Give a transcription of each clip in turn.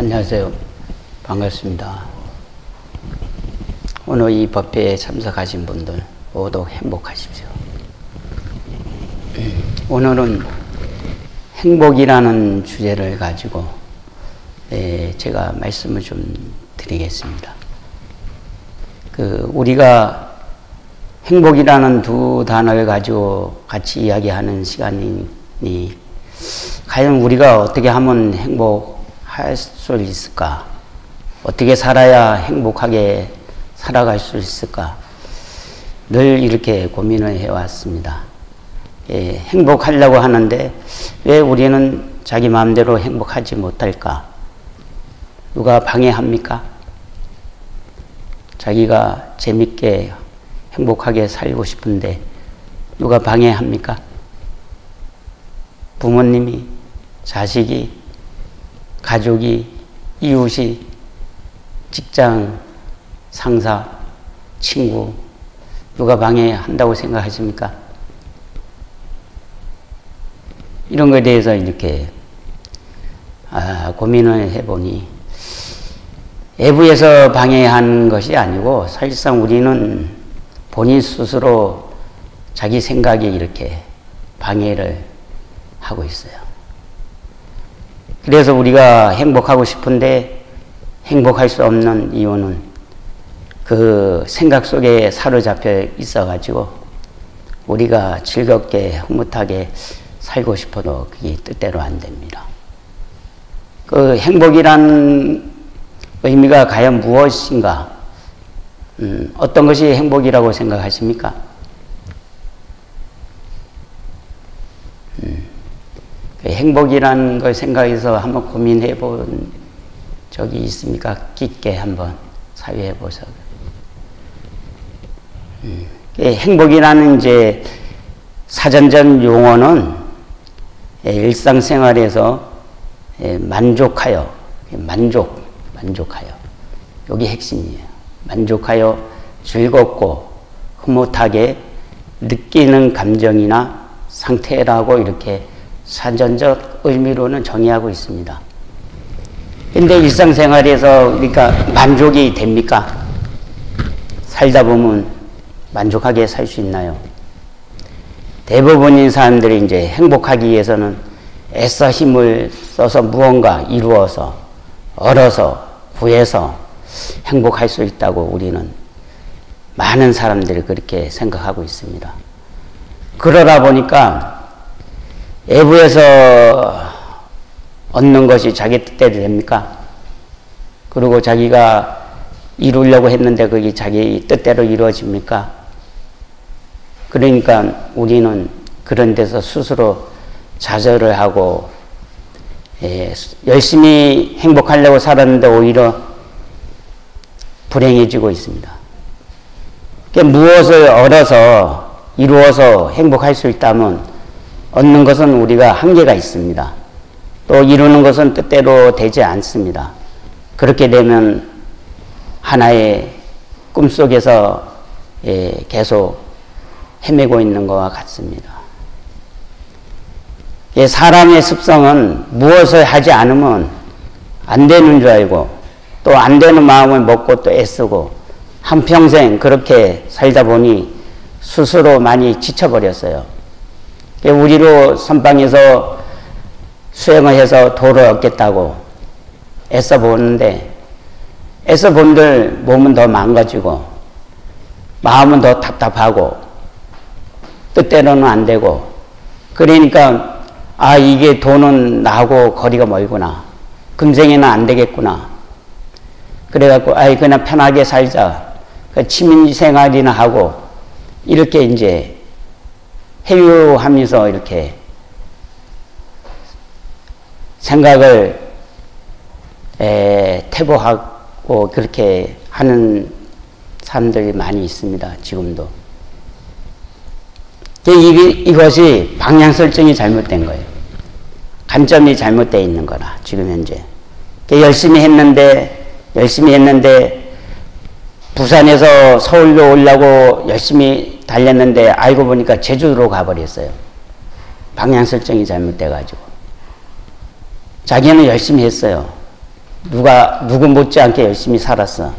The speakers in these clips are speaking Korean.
안녕하세요. 반갑습니다. 오늘 이 법회에 참석하신 분들 모두 행복하십시오. 오늘은 행복이라는 주제를 가지고 제가 말씀을 좀 드리겠습니다. 우리가 행복이라는 두 단어를 가지고 같이 이야기하는 시간이 과연 우리가 어떻게 하면 행복할 수 있을까? 어떻게 살아야 행복하게 살아갈 수 있을까? 늘 이렇게 고민을 해왔습니다. 행복하려고 하는데 왜 우리는 자기 마음대로 행복하지 못할까? 누가 방해합니까? 자기가 재밌게 행복하게 살고 싶은데 누가 방해합니까? 부모님이, 자식이, 가족이, 이웃이, 직장, 상사, 친구 누가 방해한다고 생각하십니까? 이런 것에 대해서 이렇게 고민을 해보니 외부에서 방해한 것이 아니고 사실상 우리는 본인 스스로 자기 생각에 이렇게 방해를 하고 있어요. 그래서 우리가 행복하고 싶은데 행복할 수 없는 이유는 그 생각 속에 사로잡혀 있어가지고 우리가 즐겁게 흐뭇하게 살고 싶어도 그게 뜻대로 안 됩니다. 그 행복이란 의미가 과연 무엇인가? 어떤 것이 행복이라고 생각하십니까? 행복이라는 걸 생각해서 한번 고민해 본 적이 있습니까? 깊게 한번 사유해 보셔. 행복이라는 이제 사전적 용어는 일상생활에서 만족하여, 만족하여. 여기 핵심이에요. 만족하여 즐겁고 흐뭇하게 느끼는 감정이나 상태라고 이렇게 사전적 의미로는 정의하고 있습니다. 근데 일상생활에서 그러니까 만족이 됩니까? 살다 보면 만족하게 살 수 있나요? 대부분의 사람들이 이제 행복하기 위해서는 애써 힘을 써서 무언가 이루어서 얻어서 구해서 행복할 수 있다고 우리는 많은 사람들이 그렇게 생각하고 있습니다. 그러다 보니까 외부에서 얻는 것이 자기 뜻대로 됩니까? 그리고 자기가 이루려고 했는데 그게 자기 뜻대로 이루어집니까? 그러니까 우리는 그런 데서 스스로 좌절을 하고 열심히 행복하려고 살았는데 오히려 불행해지고 있습니다. 그러니까 무엇을 얻어서 이루어서 행복할 수 있다면 얻는 것은 우리가 한계가 있습니다. 또 이루는 것은 뜻대로 되지 않습니다. 그렇게 되면 하나의 꿈속에서 계속 헤매고 있는 것과 같습니다. 사람의 습성은 무엇을 하지 않으면 안 되는 줄 알고 또 안 되는 마음을 먹고 또 애쓰고 한평생 그렇게 살다 보니 스스로 많이 지쳐버렸어요. 우리로 선방에서 수행을 해서 도를 얻겠다고 애써 보는데 애써 본들 몸은 더 망가지고 마음은 더 답답하고 뜻대로는 안 되고 그러니까 이게 돈은 나하고 거리가 멀구나. 금생에는 안 되겠구나. 그래갖고 그냥 편하게 살자. 취미생활이나 하고 이렇게 이제 회유하면서 이렇게 생각을 퇴보하고 그렇게 하는 사람들이 많이 있습니다. 지금도. 이것이 방향 설정이 잘못된 거예요. 관점이 잘못되어 있는 거라 지금 현재. 열심히 했는데 부산에서 서울로 오려고 열심히 달렸는데 알고 보니까 제주도로 가버렸어요. 방향 설정이 잘못돼가지고. 자기는 열심히 했어요. 누구 못지않게 열심히 살았어.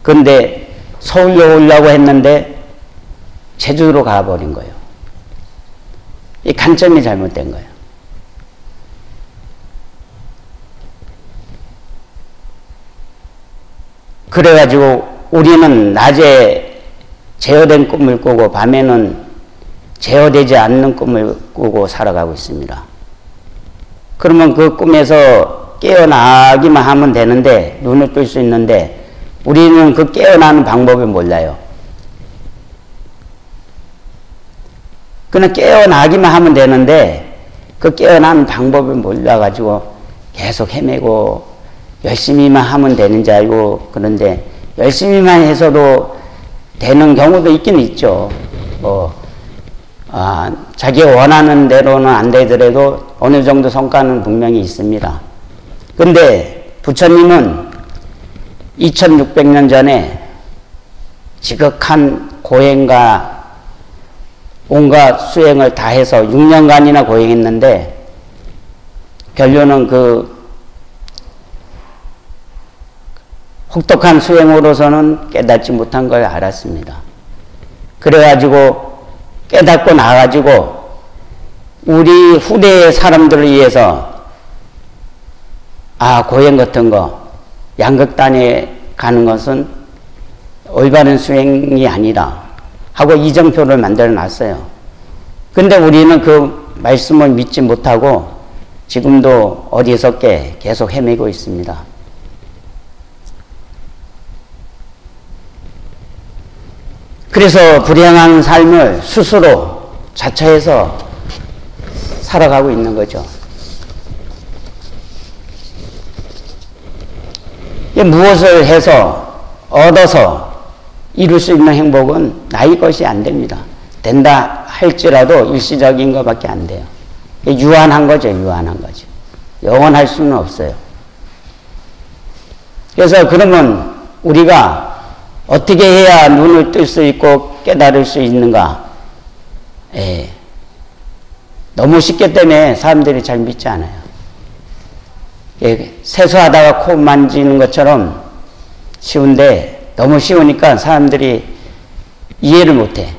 그런데 서울로 오려고 했는데 제주도로 가버린 거예요. 이 관점이 잘못된 거예요. 그래가지고 우리는 낮에 제어된 꿈을 꾸고 밤에는 제어되지 않는 꿈을 꾸고 살아가고 있습니다. 그러면 그 꿈에서 깨어나기만 하면 되는데, 눈을 뜰 수 있는데 우리는 그 깨어나는 방법을 몰라요. 그냥 깨어나기만 하면 되는데 그 깨어나는 방법을 몰라가지고 계속 헤매고 열심히만 하면 되는 줄 알고, 그런데 열심히만 해서도 되는 경우도 있긴 있죠. 자기가 원하는 대로는 안 되더라도 어느 정도 성과는 분명히 있습니다. 근데 부처님은 2600년 전에 지극한 고행과 온갖 수행을 다 해서 6년간이나 고행했는데 결론은 그 혹독한 수행으로서는 깨닫지 못한 걸 알았습니다. 그래가지고 깨닫고 나가지고 우리 후대의 사람들을 위해서 고행 같은 거 양극단에 가는 것은 올바른 수행이 아니다 하고 이정표를 만들어 놨어요. 근데 우리는 그 말씀을 믿지 못하고 지금도 어리석게 계속 헤매고 있습니다. 그래서 불행한 삶을 스스로 자처해서 살아가고 있는 거죠. 무엇을 해서 얻어서 이룰 수 있는 행복은 나의 것이 안 됩니다. 된다 할지라도 일시적인 것밖에 안 돼요. 유한한 거죠. 유한한 거죠. 영원할 수는 없어요. 그래서 그러면 우리가 어떻게 해야 눈을 뜰 수 있고 깨달을 수 있는가? 너무 쉽기 때문에 사람들이 잘 믿지 않아요. 세수하다가 코 만지는 것처럼 쉬운데 너무 쉬우니까 사람들이 이해를 못해.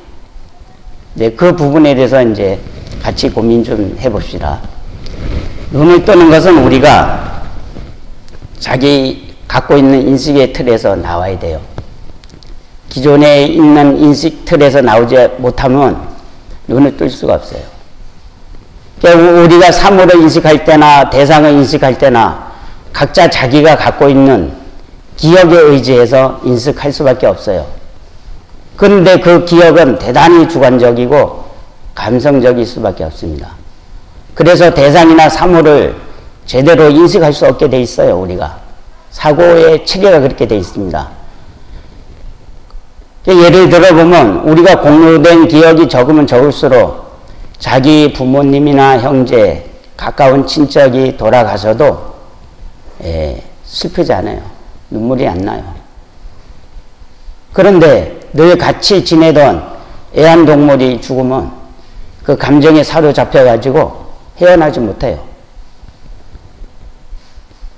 그 부분에 대해서 이제 같이 고민 좀 해봅시다. 눈을 뜨는 것은 우리가 자기 갖고 있는 인식의 틀에서 나와야 돼요. 기존에 있는 인식 틀에서 나오지 못하면 눈을 뜰 수가 없어요. 그러니까 우리가 사물을 인식할 때나 대상을 인식할 때나 각자 자기가 갖고 있는 기억에 의지해서 인식할 수밖에 없어요. 그런데 그 기억은 대단히 주관적이고 감성적일 수밖에 없습니다. 그래서 대상이나 사물을 제대로 인식할 수 없게 돼 있어요. 우리가 사고의 체계가 그렇게 돼 있습니다. 예를 들어보면 우리가 공유된 기억이 적으면 적을수록 자기 부모님이나 형제, 가까운 친척이 돌아가서도 슬프지 않아요. 눈물이 안 나요. 그런데 늘 같이 지내던 애완동물이 죽으면 그 감정에 사로잡혀가지고 헤어나지 못해요.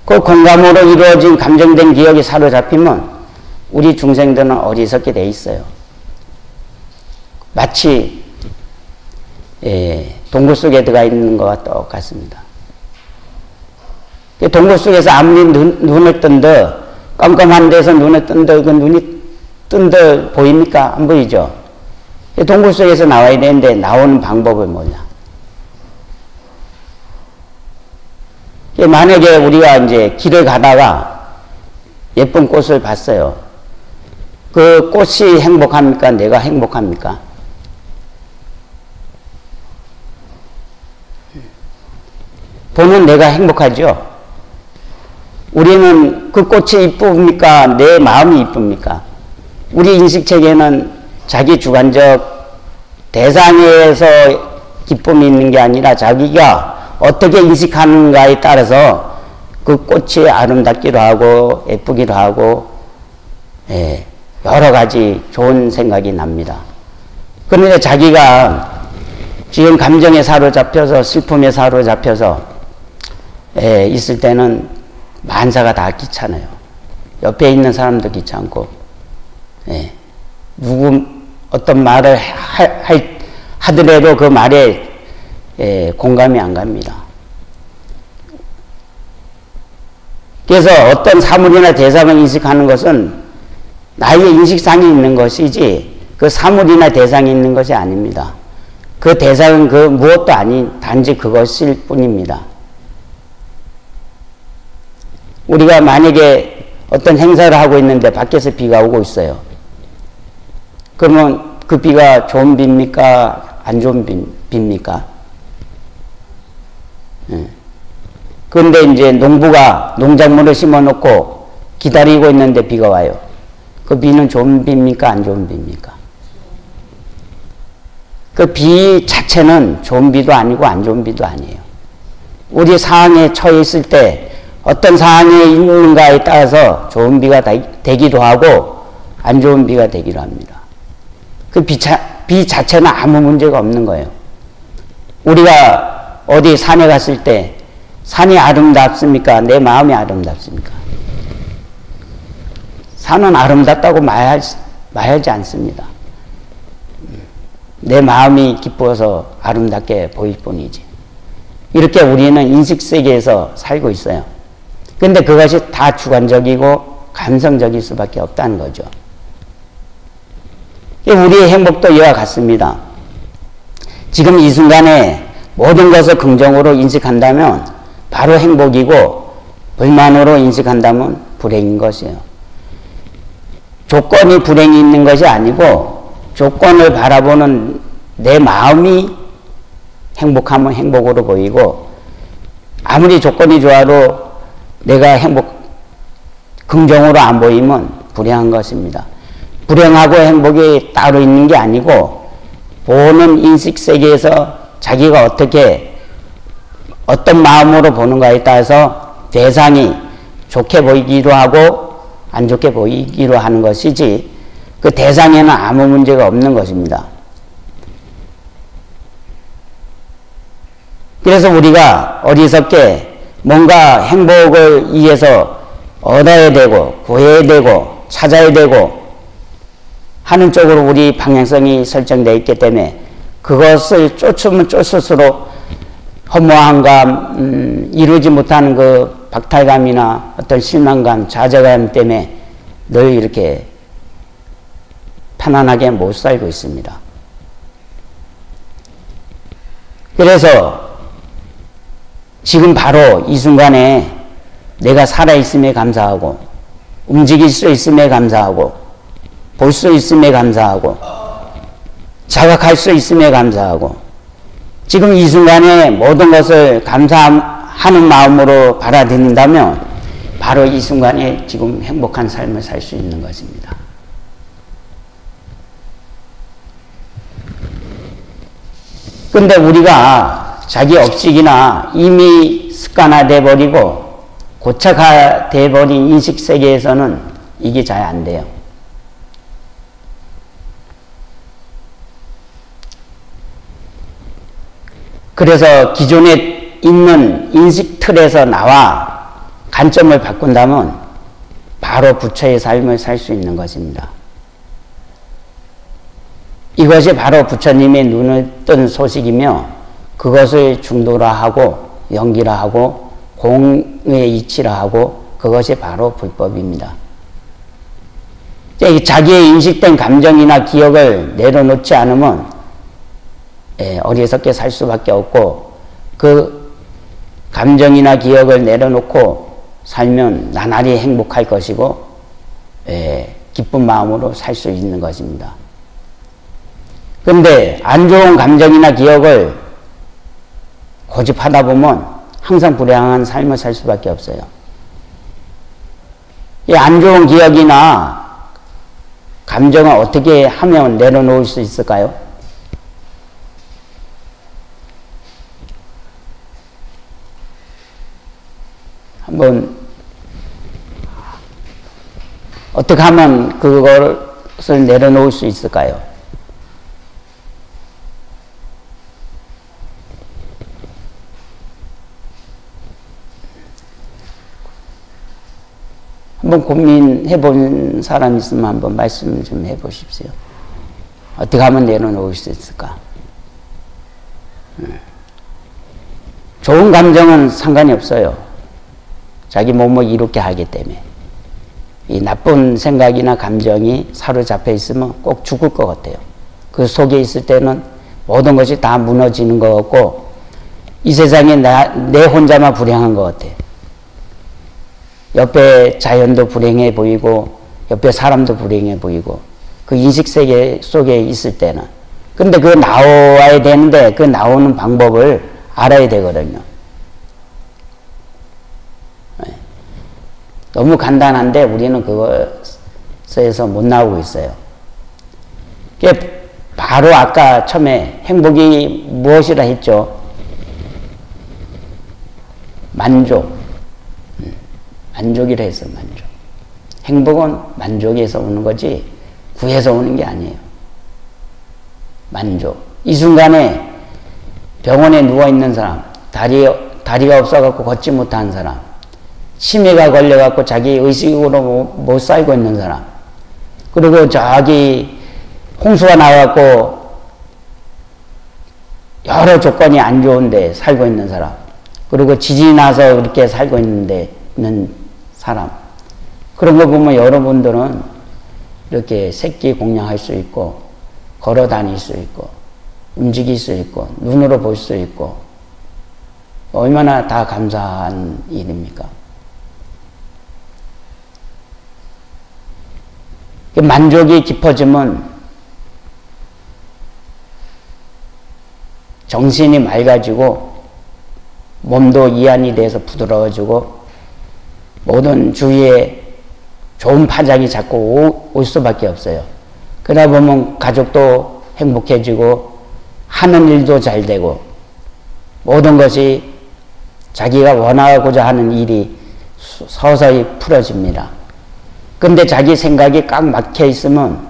그 공감으로 이루어진 감정된 기억이 사로잡히면 우리 중생들은 어리석게 돼 있어요. 마치 동굴 속에 들어가 있는 것과 똑같습니다. 동굴 속에서 아무리 눈을 뜬다, 깜깜한 데서 눈을 뜬다, 그 눈이 뜬다 보입니까? 안 보이죠? 동굴 속에서 나와야 되는데 나오는 방법을 몰라. 만약에 우리가 이제 길을 가다가 예쁜 꽃을 봤어요. 그 꽃이 행복합니까? 내가 행복합니까? 보는 내가 행복하죠? 우리는 그 꽃이 이쁩니까? 내 마음이 이쁩니까? 우리 인식체계는 자기 주관적 대상에서 기쁨이 있는 게 아니라 자기가 어떻게 인식하는가에 따라서 그 꽃이 아름답기도 하고 예쁘기도 하고 여러 가지 좋은 생각이 납니다. 그런데 자기가 지금 감정에 사로잡혀서 슬픔에 사로잡혀서 있을 때는 만사가 다 귀찮아요. 옆에 있는 사람도 귀찮고, 예. 어떤 말을 하더라도 그 말에 공감이 안 갑니다. 그래서 어떤 사물이나 대상을 인식하는 것은 나의 인식상이 있는 것이지 그 사물이나 대상이 있는 것이 아닙니다. 그 대상은 그 무엇도 아닌 단지 그것일 뿐입니다. 우리가 만약에 어떤 행사를 하고 있는데 밖에서 비가 오고 있어요. 그러면 그 비가 좋은 비입니까? 안 좋은 비입니까? 그런데 이제 농부가 농작물을 심어 놓고 기다리고 있는데 비가 와요. 그 비는 좋은 비입니까? 안 좋은 비입니까? 그 비 자체는 좋은 비도 아니고 안 좋은 비도 아니에요. 우리 상황에 처해 있을 때 어떤 상황에 있는가에 따라서 좋은 비가 되기도 하고 안 좋은 비가 되기도 합니다. 그 비 자체는 아무 문제가 없는 거예요. 우리가 어디 산에 갔을 때 산이 아름답습니까? 내 마음이 아름답습니까? 산은 아름답다고 말하지 않습니다. 내 마음이 기뻐서 아름답게 보일 뿐이지. 이렇게 우리는 인식세계에서 살고 있어요. 근데 그것이 다 주관적이고 감성적일 수밖에 없다는 거죠. 우리의 행복도 이와 같습니다. 지금 이 순간에 모든 것을 긍정으로 인식한다면 바로 행복이고, 불만으로 인식한다면 불행인 것이에요. 조건이 불행이 있는 것이 아니고 조건을 바라보는 내 마음이 행복하면 행복으로 보이고, 아무리 조건이 좋아도 내가 긍정으로 안 보이면 불행한 것입니다. 불행하고 행복이 따로 있는 게 아니고 보는 인식 세계에서 자기가 어떤 마음으로 보는가에 따라서 대상이 좋게 보이기도 하고 안 좋게 보이기도 하는 것이지, 그 대상에는 아무 문제가 없는 것입니다. 그래서 우리가 어리석게 뭔가 행복을 위해서 얻어야 되고 구해야 되고 찾아야 되고 하는 쪽으로 우리 방향성이 설정되어 있기 때문에 그것을 쫓으면 쫓을수록 허무한 감, 이루지 못하는 그 박탈감이나 어떤 실망감, 좌절감 때문에 늘 이렇게 편안하게 못 살고 있습니다. 그래서 지금 바로 이 순간에 내가 살아있음에 감사하고, 움직일 수 있음에 감사하고, 볼 수 있음에 감사하고, 자각할 수 있음에 감사하고, 지금 이 순간에 모든 것을 감사하는 마음으로 받아들인다면 바로 이 순간에 지금 행복한 삶을 살 수 있는 것입니다. 그런데 우리가 자기 업식이나 이미 습관화돼 버리고 고착화돼 버린 인식 세계에서는 이게 잘 안 돼요. 그래서 기존에 있는 인식 틀에서 나와 관점을 바꾼다면 바로 부처의 삶을 살 수 있는 것입니다. 이것이 바로 부처님의 눈을 뜬 소식이며 그것을 중도라하고 연기라하고 공의 이치라하고 그것이 바로 불법입니다. 자기의 인식된 감정이나 기억을 내려놓지 않으면 어리석게 살 수밖에 없고, 그 감정이나 기억을 내려놓고 살면 나날이 행복할 것이고 기쁜 마음으로 살 수 있는 것입니다. 그런데 안 좋은 감정이나 기억을 고집하다 보면 항상 불행한 삶을 살 수밖에 없어요. 이 안 좋은 기억이나 감정을 어떻게 하면 내려놓을 수 있을까요? 한번 어떻게 하면 그것을 내려놓을 수 있을까요? 한번 고민해 본 사람 있으면 한번 말씀 좀 해 보십시오. 어떻게 하면 내려놓을 수 있을까? 좋은 감정은 상관이 없어요. 자기 몸을 이롭게 하기 때문에. 이 나쁜 생각이나 감정이 사로잡혀 있으면 꼭 죽을 것 같아요. 그 속에 있을 때는 모든 것이 다 무너지는 것 같고, 이 세상에 내 혼자만 불행한 것 같아. 옆에 자연도 불행해 보이고, 옆에 사람도 불행해 보이고, 그 인식세계 속에 있을 때는. 근데 그 나와야 되는데, 그 나오는 방법을 알아야 되거든요. 너무 간단한데 우리는 그것에서 못 나오고 있어요. 바로 아까 처음에 행복이 무엇이라 했죠? 만족. 만족이라 했어요, 만족. 행복은 만족에서 오는 거지 구에서 오는 게 아니에요. 만족. 이 순간에 병원에 누워있는 사람, 다리가 없어갖고 걷지 못하는 사람, 치매가 걸려갖고 자기 의식으로 못 살고 있는 사람, 그리고 저기 홍수가 나와갖고 여러 조건이 안 좋은데 살고 있는 사람, 그리고 지진이 나서 그렇게 살고 있는 사람, 그런 거 보면 여러분들은 이렇게 새끼 공양할 수 있고, 걸어 다닐 수 있고, 움직일 수 있고, 눈으로 볼 수 있고, 얼마나 다 감사한 일입니까? 만족이 깊어지면 정신이 맑아지고 몸도 이완이 돼서 부드러워지고 모든 주위에 좋은 파장이 자꾸 올 수밖에 없어요. 그러다 보면 가족도 행복해지고 하는 일도 잘 되고 모든 것이 자기가 원하고자 하는 일이 서서히 풀어집니다. 근데 자기 생각이 꽉 막혀 있으면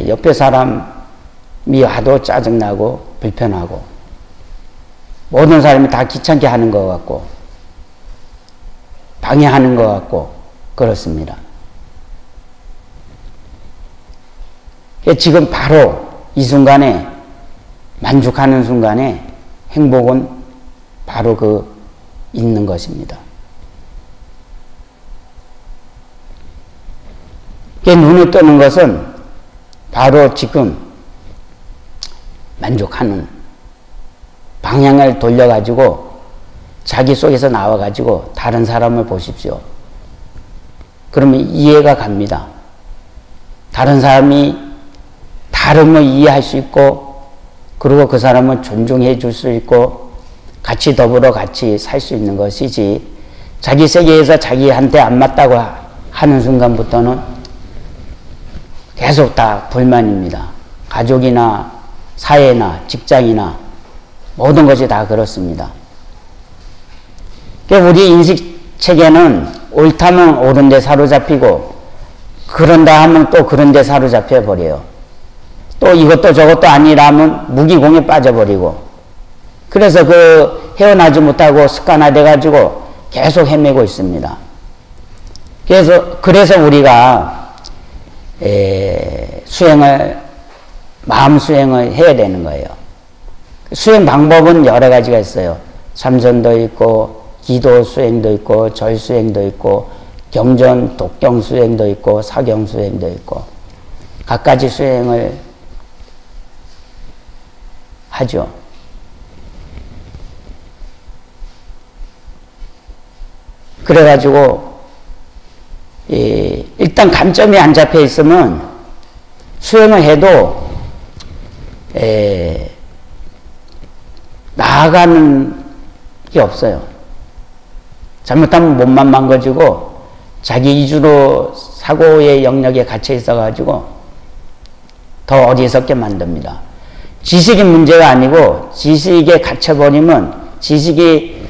옆에 사람이 와도 짜증나고 불편하고 모든 사람이 다 귀찮게 하는 것 같고 방해하는 것 같고 그렇습니다. 지금 바로 이 순간에 만족하는 순간에 행복은 바로 있는 것입니다. 눈에 뜨는 것은 바로 지금 만족하는 방향을 돌려가지고 자기 속에서 나와가지고 다른 사람을 보십시오. 그러면 이해가 갑니다. 다른 사람이 다름을 이해할 수 있고 그리고 그 사람을 존중해 줄 수 있고 같이 더불어 같이 살 수 있는 것이지 자기 세계에서 자기한테 안 맞다고 하는 순간부터는 계속 다 불만입니다. 가족이나 사회나 직장이나 모든 것이 다 그렇습니다. 우리 인식체계는 옳다면 옳은 데 사로잡히고 그런다 하면 또 그런 데 사로잡혀 버려요. 또 이것도 저것도 아니라면 무기공에 빠져버리고 그래서 헤어나지 못하고 습관화돼 가지고 계속 헤매고 있습니다. 그래서 우리가 마음 수행을 해야 되는 거예요. 수행 방법은 여러 가지가 있어요. 참선도 있고, 기도 수행도 있고, 절 수행도 있고, 경전, 독경 수행도 있고, 사경 수행도 있고, 각가지 수행을 하죠. 그래가지고, 일단 감점이 안 잡혀 있으면 수행을 해도 나아가는 게 없어요. 잘못하면 몸만 망가지고 자기 위주로 사고의 영역에 갇혀 있어가지고 더 어리석게 만듭니다. 지식이 문제가 아니고 지식에 갇혀버리면 지식이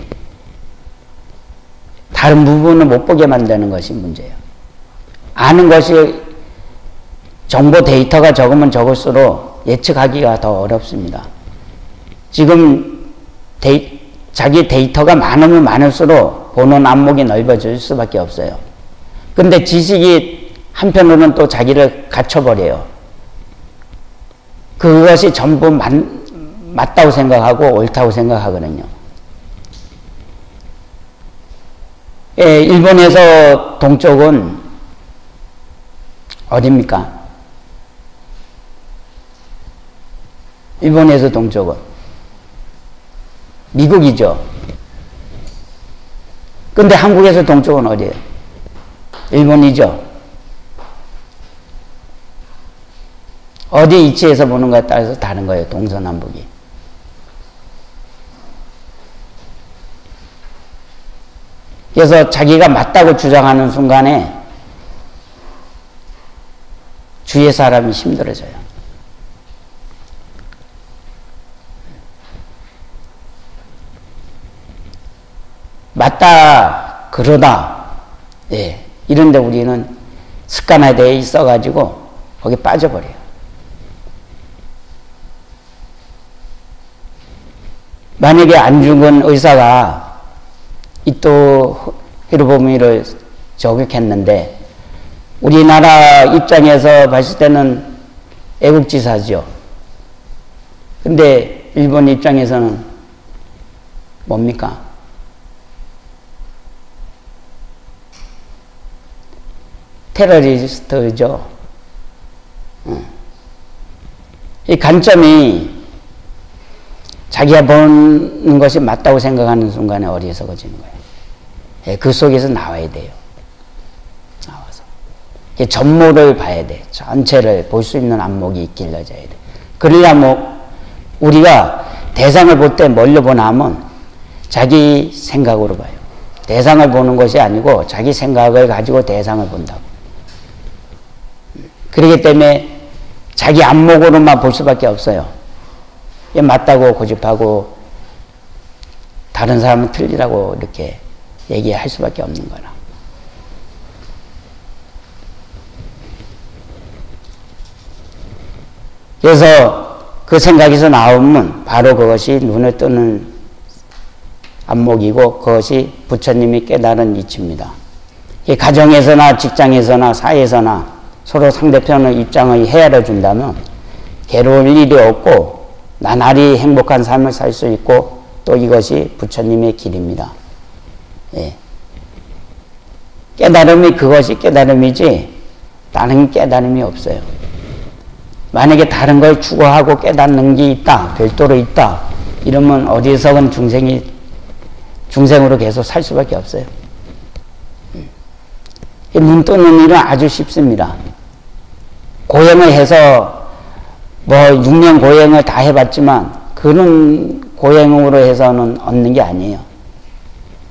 다른 부분을 못 보게 만드는 것이 문제예요. 아는 것이 정보 데이터가 적으면 적을수록 예측하기가 더 어렵습니다. 지금 자기 데이터가 많으면 많을수록 보는 안목이 넓어질 수밖에 없어요. 근데 지식이 한편으로는 또 자기를 갇혀버려요. 그것이 전부 맞다고 생각하고 옳다고 생각하거든요. 예, 일본에서 동쪽은 어디입니까? 일본에서 동쪽은 미국이죠. 근데 한국에서 동쪽은 어디예요? 일본이죠. 어디 위치에서 보는 것에 따라서 다른 거예요. 동서남북이. 그래서 자기가 맞다고 주장하는 순간에 주위의 사람이 힘들어져요. 맞다, 그러다, 예, 이런데 우리는 습관화되어 있어가지고 거기 빠져버려요. 만약에 안 죽은 의사가 이토 히로부미를 저격했는데 우리나라 입장에서 봤을 때는 애국지사죠. 근데 일본 입장에서는 뭡니까? 테러리스트죠. 이 관점이 자기가 보는 것이 맞다고 생각하는 순간에 어리석어지는 거예요. 예, 그 속에서 나와야 돼요. 나와서. 전모를 봐야 돼. 전체를 볼 수 있는 안목이 길러져야 돼. 그러려 우리가 대상을 볼 때 뭘로 보나 하면 자기 생각으로 봐요. 대상을 보는 것이 아니고 자기 생각을 가지고 대상을 본다고. 그렇기 때문에 자기 안목으로만 볼 수밖에 없어요. 맞다고 고집하고 다른 사람은 틀리라고 이렇게 얘기할 수밖에 없는 거라. 그래서 그 생각에서 나오면 바로 그것이 눈에 뜨는 안목이고 그것이 부처님이 깨달은 이치입니다. 이 가정에서나 직장에서나 사회에서나 서로 상대편의 입장을 헤아려 준다면 괴로울 일이 없고 나날이 행복한 삶을 살 수 있고 또 이것이 부처님의 길입니다. 예. 깨달음이 그것이 깨달음이지 다른 깨달음이 없어요. 만약에 다른 걸 추구하고 깨닫는 게 있다, 별도로 있다 이러면 어디서건 중생으로 계속 살 수밖에 없어요. 눈 뜨는 일은 아주 쉽습니다. 고행을 해서 6년 고행을 다 해봤지만 그런 고행으로 해서는 얻는 게 아니에요.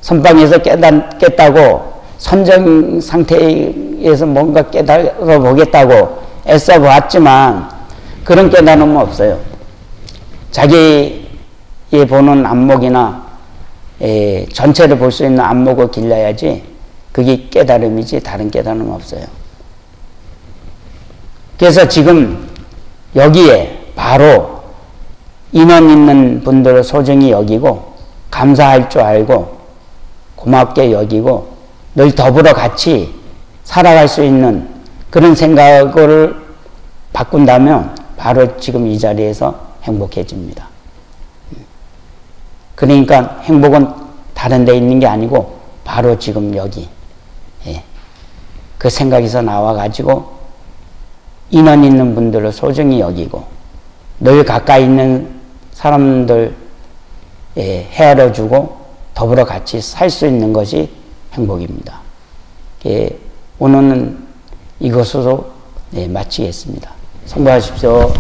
선방에서 깨닫겠다고 선정 상태에서 뭔가 깨달아 보겠다고 애써 보았지만 그런 깨달음은 없어요. 자기의 보는 안목이나 전체를 볼 수 있는 안목을 길러야지 그게 깨달음이지 다른 깨달음은 없어요. 그래서 지금 여기에 바로 인연 있는 분들을 소중히 여기고 감사할 줄 알고 고맙게 여기고 늘 더불어 같이 살아갈 수 있는 그런 생각을 바꾼다면 바로 지금 이 자리에서 행복해집니다. 그러니까 행복은 다른 데 있는 게 아니고 바로 지금 여기 그 생각에서 나와가지고 인연 있는 분들을 소중히 여기고 늘 가까이 있는 사람들 헤아려주고 더불어 같이 살 수 있는 것이 행복입니다. 오늘은 이것으로 마치겠습니다. 성공하십시오.